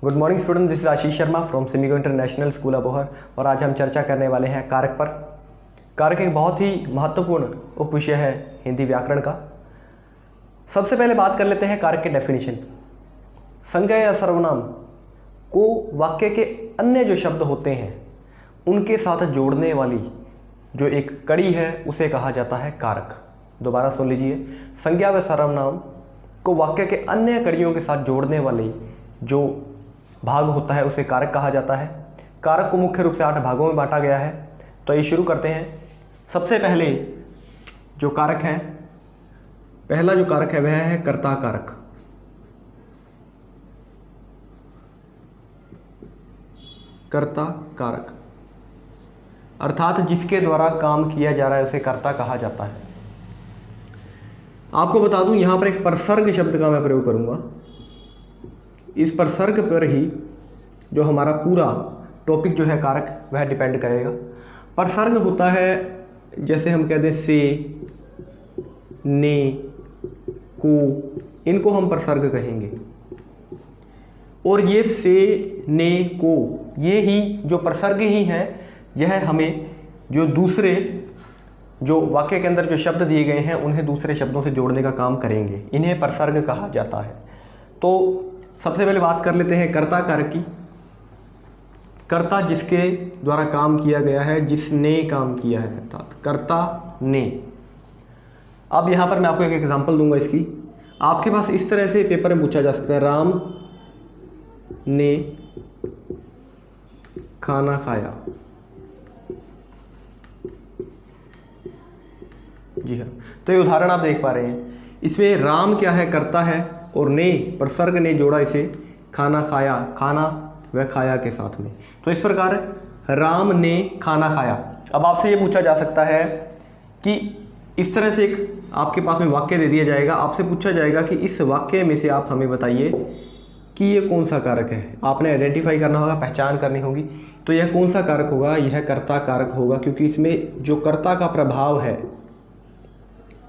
Good morning student, this is Ashish Sharma from सिमिगो international school Abohar. और आज हम चर्चा करने वाले हैं कारक पर। कारक एक बहुत ही महत्वपूर्ण उपविषय है हिंदी व्याकरण का। सबसे पहले बात कर लेते हैं कारक के डेफिनेशन। संज्ञा या सर्वनाम को वाक्य के अन्य जो शब्द होते हैं उनके साथ जोड़ने वाली जो एक कड़ी है उसे कहा जाता है कारक। दोबारा सुन लीजिए, संज्ञा व सर्वनाम को वाक्य के अन्य कड़ियों के साथ जोड़ने वाली जो भाग होता है उसे कारक कहा जाता है। कारक को मुख्य रूप से 8 भागों में बांटा गया है। तो ये शुरू करते हैं। सबसे पहले जो कारक है, पहला जो कारक है वह है कर्ता कारक। कर्ता कारक अर्थात जिसके द्वारा काम किया जा रहा है उसे कर्ता कहा जाता है। आपको बता दूं, यहां पर एक परसर्ग शब्द का मैं प्रयोग करूंगा। इस परसर्ग पर ही जो हमारा पूरा टॉपिक जो है कारक वह डिपेंड करेगा। परसर्ग होता है, जैसे हम कहते हैं से, ने, को, इनको हम परसर्ग कहेंगे। और ये से, ने, को, ये ही जो परसर्ग ही हैं, यह हमें जो दूसरे जो वाक्य के अंदर जो शब्द दिए गए हैं उन्हें दूसरे शब्दों से जोड़ने का काम करेंगे। इन्हें परसर्ग कहा जाता है। तो सबसे पहले बात कर लेते हैं कर्ता कारक की। कर्ता जिसके द्वारा काम किया गया है, जिसने काम किया है, अर्थात कर्ता ने। अब यहाँ पर मैं आपको एक एग्जांपल दूंगा इसकी। आपके पास इस तरह से पेपर में पूछा जा सकता है, राम ने खाना खाया। जी हाँ, तो ये उदाहरण आप देख पा रहे हैं। इसमें राम क्या है, कर्ता है, और ने परसर्ग ने जोड़ा इसे खाना खाया, खाना व खाया के साथ में। तो इस प्रकार राम ने खाना खाया। अब आपसे ये पूछा जा सकता है कि इस तरह से एक आपके पास में वाक्य दे दिया जाएगा। आपसे पूछा जाएगा कि इस वाक्य में से आप हमें बताइए कि ये कौन सा कारक है। आपने आइडेंटिफाई करना होगा, पहचान करनी होगी। तो यह कौन सा कारक होगा? यह कर्ता कारक होगा, क्योंकि इसमें जो कर्ता का प्रभाव है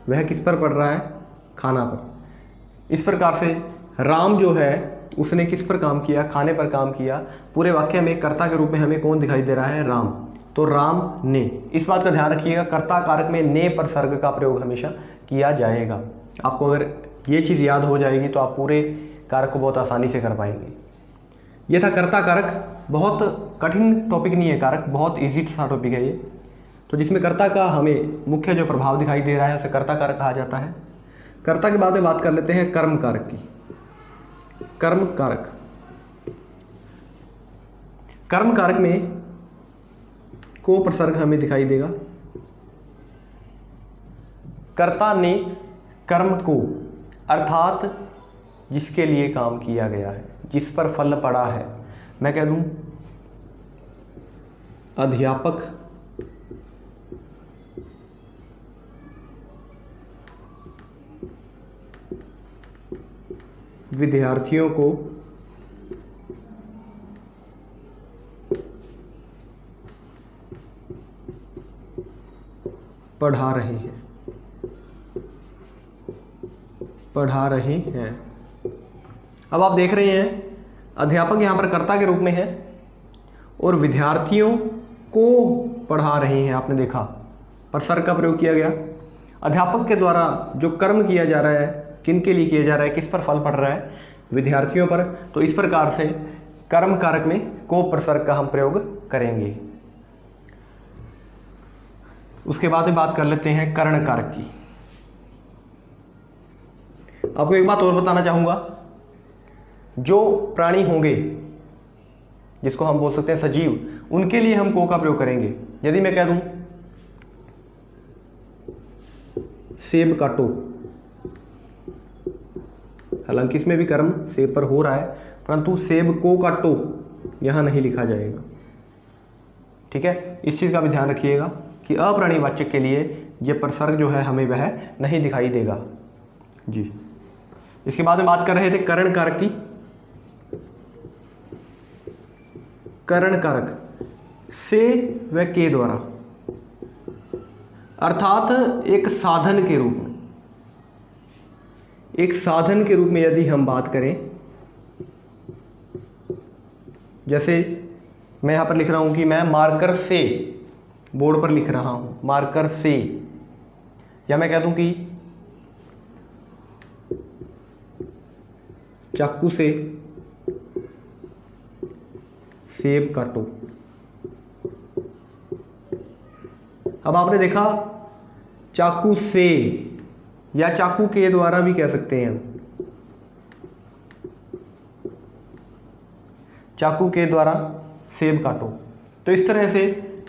वह किस पर पड़ रहा है? खाना पर। इस प्रकार से राम जो है उसने किस पर काम किया? खाने पर काम किया। पूरे वाक्य में कर्ता के रूप में हमें कौन दिखाई दे रहा है? राम। तो राम ने। इस बात का ध्यान रखिएगा, कर्ता कारक में ने परसर्ग का प्रयोग हमेशा किया जाएगा। आपको अगर ये चीज़ याद हो जाएगी तो आप पूरे कारक को बहुत आसानी से कर पाएंगे। यह था कर्ता कारक। बहुत कठिन टॉपिक नहीं है कारक, बहुत ईजी सा टॉपिक है ये। तो जिसमें कर्ता का हमें मुख्य जो प्रभाव दिखाई दे रहा है उसे कर्ता कारक कहा जाता है। कर्ता के बाद में बात कर लेते हैं कर्म कारक की। कर्म कारक, कर्म कारक में को प्रसर्ग हमें दिखाई देगा। कर्ता ने कर्म को, अर्थात जिसके लिए काम किया गया है, जिस पर फल पड़ा है। मैं कह दूं अध्यापक विद्यार्थियों को पढ़ा रहे हैं। अब आप देख रहे हैं अध्यापक यहाँ पर कर्ता के रूप में है और विद्यार्थियों को पढ़ा रहे हैं। आपने देखा परसर्ग का प्रयोग किया गया। अध्यापक के द्वारा जो कर्म किया जा रहा है, किन के लिए किया जा रहा है, किस पर फल पड़ रहा है? विद्यार्थियों पर। तो इस प्रकार से कर्म कारक में को प्रसर्ग का हम प्रयोग करेंगे। उसके बाद में बात कर लेते हैं कर्ण कारक की। आपको एक बात और बताना चाहूंगा, जो प्राणी होंगे जिसको हम बोल सकते हैं सजीव, उनके लिए हम को का प्रयोग करेंगे। यदि मैं कह दूं सेब काटो, हालांकि इसमें भी कर्म सेब पर हो रहा है, परंतु सेब को काटो यहां नहीं लिखा जाएगा। ठीक है, इस चीज का भी ध्यान रखिएगा कि अप्राणीवाचक के लिए यह परसर्ग जो है हमें वह नहीं दिखाई देगा। जी, इसके बाद में बात कर रहे थे कर्ण कारक की। कर्ण कारक से व के द्वारा, अर्थात एक साधन के रूप में, एक साधन के रूप में यदि हम बात करें जैसे मैं यहाँ पर लिख रहा हूँ कि मैं मार्कर से बोर्ड पर लिख रहा हूँ, मार्कर से, या मैं कह दूँ कि चाकू से सेब काटो। अब आपने देखा चाकू से या चाकू के द्वारा भी कह सकते हैं हम, चाकू के द्वारा सेब काटो। तो इस तरह से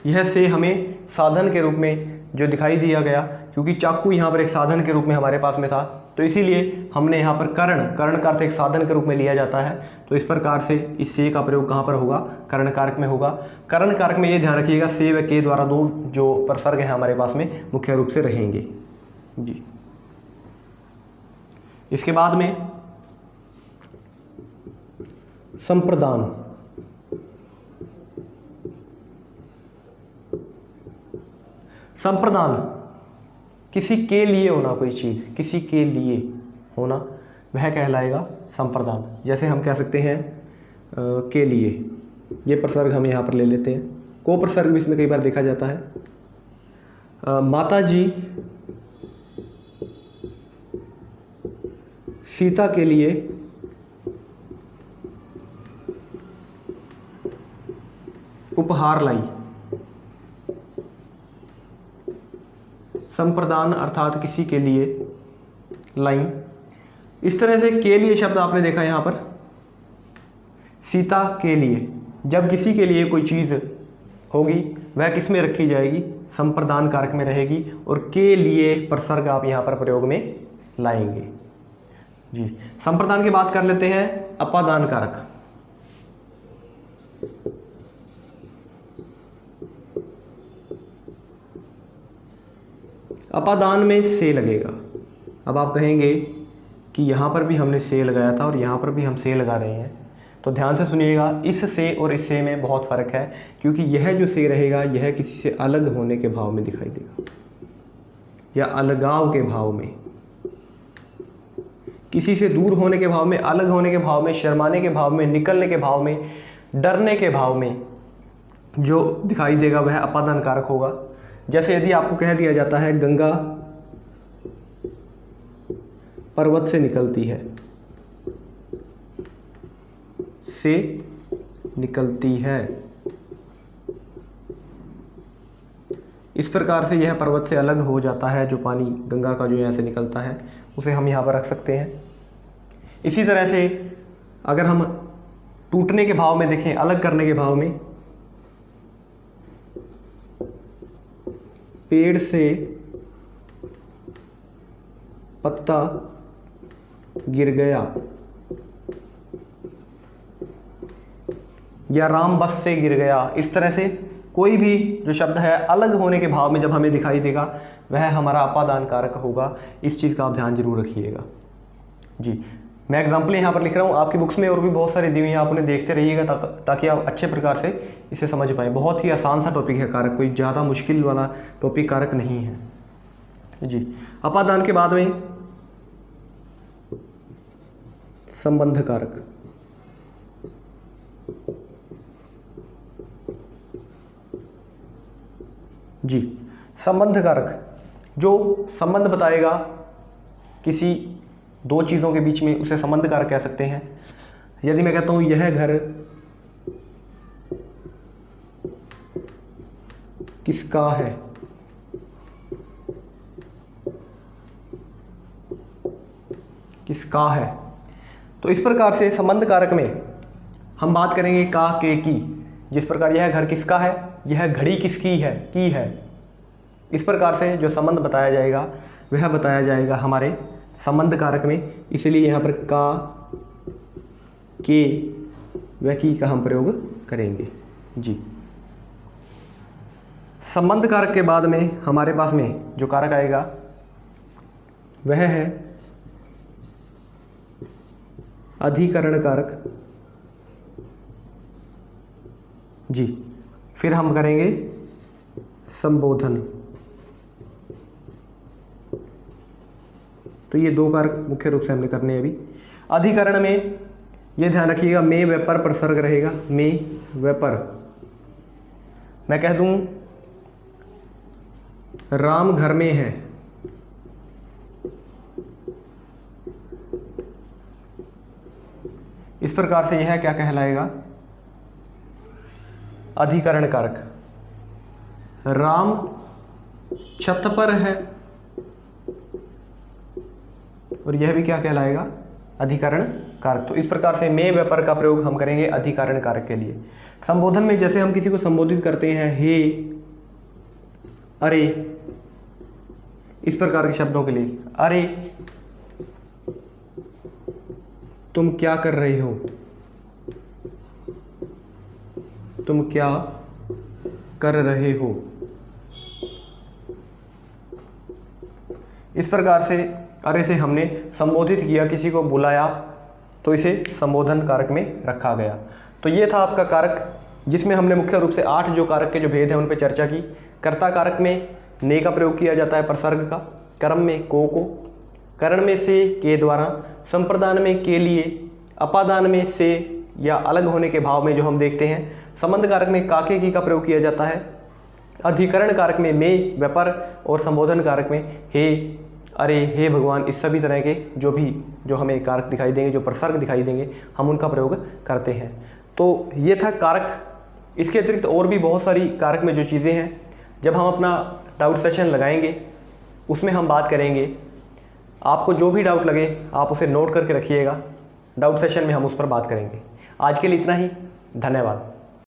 यह से हमें साधन के रूप में जो दिखाई दिया गया, क्योंकि चाकू यहाँ पर एक साधन के रूप में हमारे पास में था, तो इसीलिए हमने यहाँ पर कर्ण का अर्थ एक साधन के रूप में लिया जाता है। तो इस प्रकार से इस से का प्रयोग कहाँ पर होगा, कर्ण कारक में होगा। कर्ण कारक में ये ध्यान रखिएगा से व के द्वारा दो जो प्रसर्ग हैं हमारे पास में मुख्य रूप से रहेंगे जी। इसके बाद में संप्रदान, संप्रदान किसी के लिए होना, कोई चीज़ किसी के लिए होना, वह कहलाएगा संप्रदान। जैसे हम कह सकते हैं के लिए, ये प्रसर्ग हम यहाँ पर ले लेते हैं, को प्रसर्ग भी इसमें कई बार देखा जाता है। माता जी सीता के लिए उपहार लाई, संप्रदान अर्थात किसी के लिए लाई। इस तरह से के लिए शब्द आपने देखा यहाँ पर, सीता के लिए, जब किसी के लिए कोई चीज़ होगी वह किस में रखी जाएगी, संप्रदान कारक में रहेगी, और के लिए प्रसर्ग आप यहाँ पर प्रयोग में लाएंगे जी। संप्रदान की बात कर लेते हैं अपादान कारक। अपादान में से लगेगा। अब आप कहेंगे कि यहाँ पर भी हमने से लगाया था और यहाँ पर भी हम से लगा रहे हैं, तो ध्यान से सुनिएगा, इस से और इस से में बहुत फ़र्क है, क्योंकि यह जो से रहेगा यह किसी से अलग होने के भाव में दिखाई देगा, या अलगाव के भाव में, किसी से दूर होने के भाव में, अलग होने के भाव में, शर्माने के भाव में, निकलने के भाव में, डरने के भाव में जो दिखाई देगा वह अपादान कारक होगा। जैसे यदि आपको कह दिया जाता है गंगा पर्वत से निकलती है, से निकलती है, इस प्रकार से यह पर्वत से अलग हो जाता है, जो पानी गंगा का जो यहाँ से निकलता है उसे हम यहाँ पर रख सकते हैं। इसी तरह से अगर हम टूटने के भाव में देखें, अलग करने के भाव में, पेड़ से पत्ता गिर गया, या राम बस से गिर गया, इस तरह से कोई भी जो शब्द है अलग होने के भाव में जब हमें दिखाई देगा वह हमारा अपादान कारक होगा। इस चीज़ का आप ध्यान जरूर रखिएगा जी। मैं एग्जाम्पल यहाँ पर लिख रहा हूँ, आपकी बुक्स में और भी बहुत सारी दी हुई हैं, आप उन्हें देखते रहिएगा ताकि आप अच्छे प्रकार से इसे समझ पाएँ। बहुत ही आसान सा टॉपिक है कारक, कोई ज़्यादा मुश्किल वाला टॉपिक कारक नहीं है जी। अपादान के बाद में संबंध कारक, जी। संबंध कारक जो संबंध बताएगा किसी दो चीज़ों के बीच में, उसे संबंध कारक कह सकते हैं। यदि मैं कहता हूँ यह घर किसका है, किसका है, तो इस प्रकार से संबंध कारक में हम बात करेंगे का, के, की। जिस प्रकार यह घर किसका है, यह घड़ी किसकी है, की है, इस प्रकार से जो संबंध बताया जाएगा वह बताया जाएगा हमारे संबंध कारक में। इसलिए यहाँ पर का, के व की का हम प्रयोग करेंगे जी। संबंध कारक के बाद में हमारे पास में जो कारक आएगा वह है अधिकरण कारक जी। फिर हम करेंगे संबोधन। तो ये दो कारक मुख्य रूप से हमने करने हैं अभी। अधिकरण में ये ध्यान रखिएगा, मे वेपर प्रसर्ग रहेगा, मे वेपर। मैं कह दूं राम घर में है, इस प्रकार से यह क्या कहलाएगा, अधिकरण कारक। राम छत पर है, और यह भी क्या कहलाएगा, अधिकरण कारक। तो इस प्रकार से मे वेपर का प्रयोग हम करेंगे अधिकरण कारक के लिए। संबोधन में जैसे हम किसी को संबोधित करते हैं, हे, अरे, इस प्रकार के शब्दों के लिए, अरे तुम क्या कर रहे हो, तुम क्या कर रहे हो, इस प्रकार से अरे से हमने संबोधित किया, किसी को बुलाया, तो इसे संबोधन कारक में रखा गया। तो ये था आपका कारक, जिसमें हमने मुख्य रूप से 8 जो कारक के जो भेद हैं उन पर चर्चा की। कर्ता कारक में ने का प्रयोग किया जाता है प्रसर्ग का, कर्म में को, करण में से के द्वारा, संप्रदान में के लिए, अपादान में से या अलग होने के भाव में जो हम देखते हैं, संबंध कारक में काके की का प्रयोग किया जाता है, अधिकरण कारक में मे वेपर, और संबोधन कारक में हे, अरे, हे भगवान, इस सभी तरह के जो हमें कारक दिखाई देंगे, जो प्रसर्ग दिखाई देंगे, हम उनका प्रयोग करते हैं। तो ये था कारक। इसके अतिरिक्त और भी बहुत सारी कारक में जो चीज़ें हैं, जब हम अपना डाउट सेशन लगाएंगे उसमें हम बात करेंगे। आपको जो भी डाउट लगे आप उसे नोट करके रखिएगा, डाउट सेशन में हम उस पर बात करेंगे। आज के लिए इतना ही, धन्यवाद।